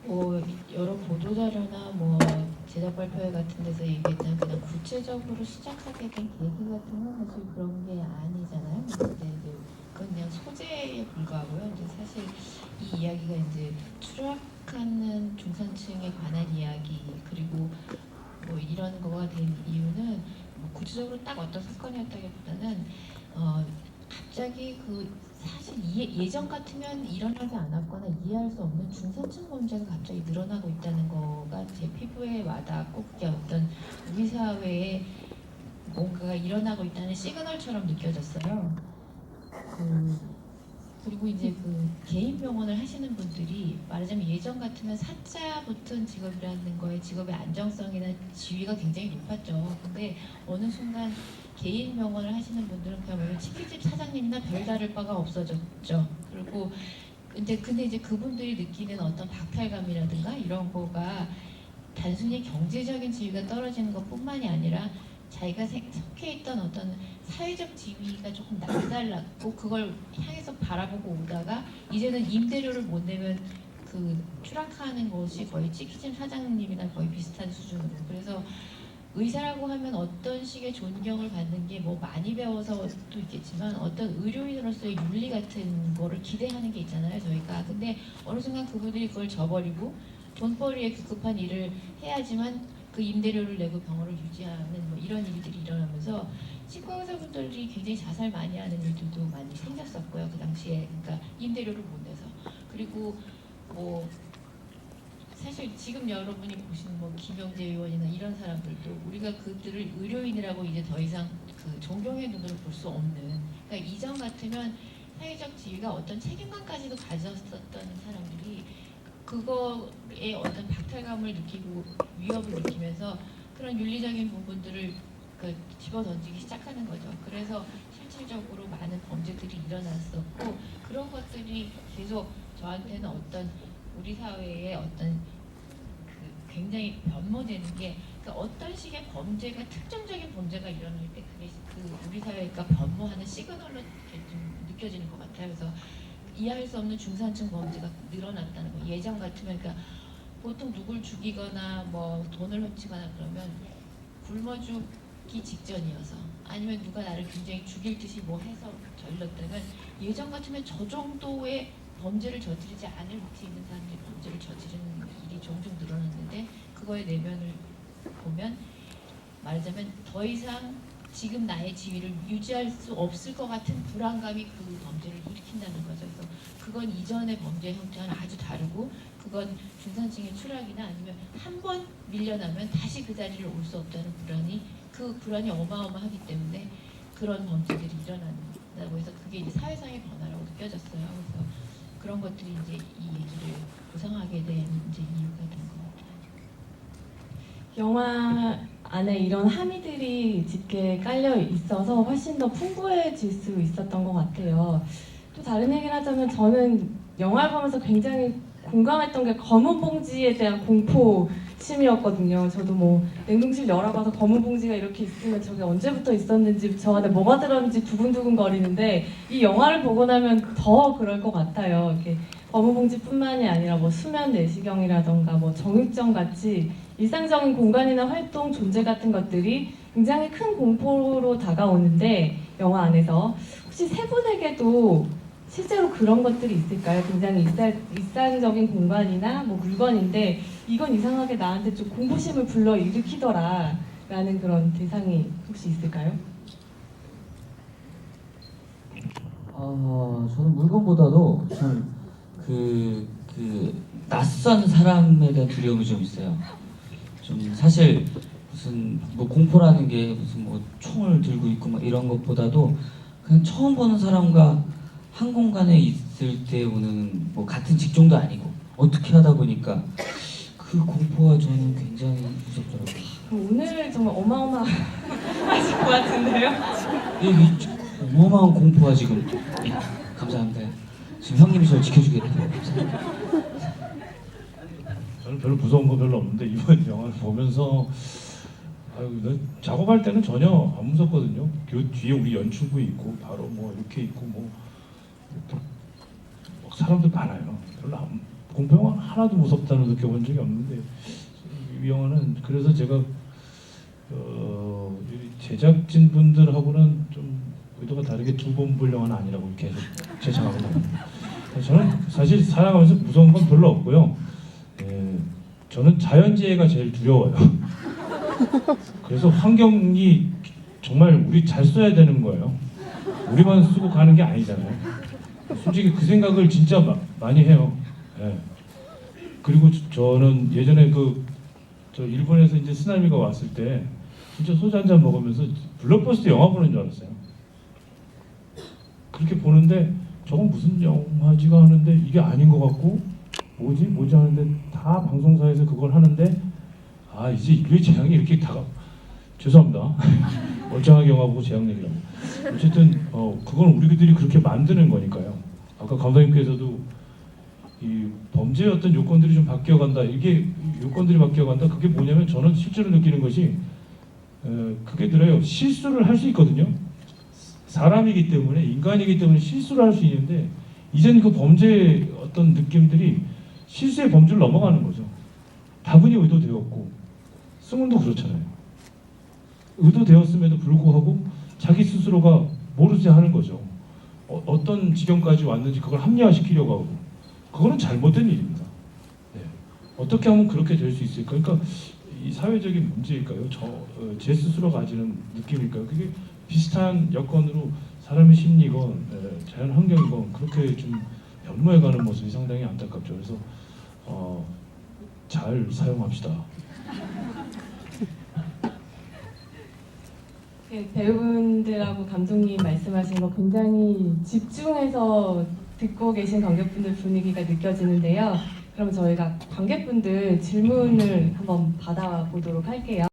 뭐 여러 보도자료나 뭐 제작 발표 같은 데서 얘기했던 그냥 구체적으로 시작하게 된 계기 같은 건 사실 그런 게 아니잖아요. 근데 이제 그건 그냥 소재에 불과하고요. 이제 사실 이 이야기가 이제 추락하는 중산층에 관한 이야기, 그리고 뭐 이런 거가 된 이유는 뭐 구체적으로 딱 어떤 사건이었다기보다는 갑자기 그 사실 예전 같으면 일어나지 않았거나 이해할 수 없는 중산층 범죄가 갑자기 늘어나고 있다는 거가 제 피부에 와닿고, 그게 어떤 우리 사회에 뭔가가 일어나고 있다는 시그널처럼 느껴졌어요. 그리고 이제 그 개인 병원을 하시는 분들이 말하자면 예전 같으면 사자 붙은 직업이라는 거에 직업의 안정성이나 지위가 굉장히 높았죠. 근데 어느 순간 개인 병원을 하시는 분들은 그야말로 치킨집 사장님이나 별다를 바가 없어졌죠. 그리고 근데 이제 그분들이 느끼는 어떤 박탈감이라든가 이런 거가 단순히 경제적인 지위가 떨어지는 것뿐만이 아니라 자기가 속해 있던 어떤 사회적 지위가 조금 남달랐고 그걸 향해서 바라보고 오다가 이제는 임대료를 못 내면 그 추락하는 것이 거의 치킨집 사장님이나 거의 비슷한 수준으로. 그래서 의사라고 하면 어떤 식의 존경을 받는 게 뭐 많이 배워서도 있겠지만 어떤 의료인으로서의 윤리 같은 거를 기대하는 게 있잖아요, 저희가. 근데 어느 순간 그분들이 그걸 저버리고 돈벌이에 급급한 일을 해야지만 그 임대료를 내고 병원을 유지하는 뭐 이런 일들이 일어나면서 치과 의사분들이 굉장히 자살 많이 하는 일들도 많이 생겼었고요, 그 당시에. 그러니까 임대료를 못 내서. 그리고 뭐 사실 지금 여러분이 보시는 뭐 김영재 의원이나 이런 사람들도 우리가 그들을 의료인이라고 이제 더 이상 그 존경의 눈으로 볼 수 없는, 그러니까 이전 같으면 사회적 지위가 어떤 책임감까지도 가졌었던 사람들이 그거에 어떤 박탈감을 느끼고 위협을 느끼면서 그런 윤리적인 부분들을 그 집어던지기 시작하는 거죠. 그래서 실질적으로 많은 범죄들이 일어났었고, 그런 것들이 계속 저한테는 어떤 우리 사회의 어떤 그 굉장히 변모되는 게, 그 어떤 식의 범죄가 특정적인 범죄가 일어날 때 그게 그 우리 사회가 변모하는 시그널로 이렇게 좀 느껴지는 것 같아요. 그래서 이해할 수 없는 중산층 범죄가 늘어났다는 거. 예전 같으면 그러니까 보통 누굴 죽이거나 뭐 돈을 훔치거나 그러면 굶어 죽기 직전이어서, 아니면 누가 나를 굉장히 죽일 듯이 뭐 해서 저질렀다면, 예전 같으면 저 정도의 범죄를 저지르지 않을 위치에 있는 사람들이 범죄를 저지르는 일이 종종 늘어났는데, 그거의 내면을 보면 말하자면 더 이상 지금 나의 지위를 유지할 수 없을 것 같은 불안감이 그 범죄를 일으킨다는 거죠. 그래서 그건 이전의 범죄 형태와는 아주 다르고, 그건 중산층의 추락이나 아니면 한 번 밀려나면 다시 그 자리를 올 수 없다는 불안이, 그 불안이 어마어마하기 때문에 그런 범죄들이 일어난다고 해서 그게 이제 사회상의 변화라고 느껴졌어요. 그래서 그런 것들이 이제 이 얘기를 구상하게 된 이제 이유가 된 것 같아요. 영화 안에 이런 함의들이 짙게 깔려 있어서 훨씬 더 풍부해질 수 있었던 것 같아요. 또 다른 얘기를 하자면 저는 영화를 보면서 굉장히 공감했던 게 검은 봉지에 대한 공포심이었거든요. 저도 뭐 냉동실 열어봐서 검은 봉지가 이렇게 있으면 저게 언제부터 있었는지, 저 안에 뭐가 들었는지 두근두근 거리는데, 이 영화를 보고 나면 더 그럴 것 같아요. 이렇게 검은 봉지뿐만이 아니라 뭐 수면 내시경이라던가 뭐 정육점 같이 일상적인 공간이나 활동, 존재 같은 것들이 굉장히 큰 공포로 다가오는데, 영화 안에서 혹시 세 분에게도 실제로 그런 것들이 있을까요? 굉장히 일상적인 공간이나 뭐 물건인데 이건 이상하게 나한테 좀 공포심을 불러일으키더라 라는 그런 대상이 혹시 있을까요? 저는 물건보다도 낯선 사람에 대한 두려움이 좀 있어요. 좀 사실 무슨 뭐 공포라는 게 무슨 뭐 총을 들고 있고 막 이런 것보다도 그냥 처음 보는 사람과 한 공간에 있을 때 오는, 뭐 같은 직종도 아니고 어떻게 하다 보니까 그 공포가 저는 굉장히 무섭더라고요. 오늘 정말 어마어마하실 것 같은데요? 이 어마어마한 공포가 지금. 감사합니다. 지금 형님이 저를 지켜주게 돼요. 감사합니다. 저는 별로 무서운 거 별로 없는데 이번 영화를 보면서 작업할 때는 전혀 안 무섭거든요. 그 뒤에 우리 연출부 있고 바로 뭐 이렇게 있고 뭐 이렇게 막 사람들 많아요. 별로 공포 영화 하나도 무섭다는 느껴본 적이 없는데 이 영화는 그래서 제가 제작진 분들하고는 좀 의도가 다르게 두 번 볼 영화는 아니라고 계속 제창하거든요. 저는 사실 살아가면서 무서운 건 별로 없고요. 저는 자연재해가 제일 두려워요. 그래서 환경이 정말 우리 잘 써야 되는 거예요. 우리만 쓰고 가는 게 아니잖아요. 솔직히 그 생각을 진짜 많이 해요. 예. 그리고 저는 예전에 저 일본에서 이제 쓰나미가 왔을 때 진짜 소주 한 잔 먹으면서 블록버스터 영화 보는 줄 알았어요. 그렇게 보는데 저건 무슨 영화지가 하는데 이게 아닌 것 같고 뭐지 하는데 다 방송사에서 그걸 하는데 아 이제 인류의 재앙이 이렇게 죄송합니다. 멀쩡하게 영화 보고 재앙 얘기라고. 어쨌든 그건 우리들이 그렇게 만드는 거니까요. 아까 감독님께서도 이 범죄의 어떤 요건들이 좀 바뀌어간다. 이게 요건들이 바뀌어간다. 그게 뭐냐면 저는 실제로 느끼는 것이 그게 들어요. 실수를 할 수 있거든요. 사람이기 때문에 인간이기 때문에 실수를 할 수 있는데 이젠 그 범죄의 어떤 느낌들이 실수의 범주를 넘어가는 거죠. 다분히 의도되었고 승훈도 그렇잖아요. 의도되었음에도 불구하고 자기 스스로가 모르지 하는 거죠. 어떤 지경까지 왔는지 그걸 합리화시키려고 하고 그거는 잘못된 일입니다. 네. 어떻게 하면 그렇게 될 수 있을까? 그러니까 이 사회적인 문제일까요? 제 스스로 가지는 느낌일까요? 그게 비슷한 여건으로 사람의 심리건 자연 환경이건 그렇게 좀 변모해가는 모습이 상당히 안타깝죠. 그래서 잘 사용합시다. 배우분들하고 감독님 말씀하신 거 굉장히 집중해서 듣고 계신 관객분들 분위기가 느껴지는데요. 그럼 저희가 관객분들 질문을 한번 받아보도록 할게요.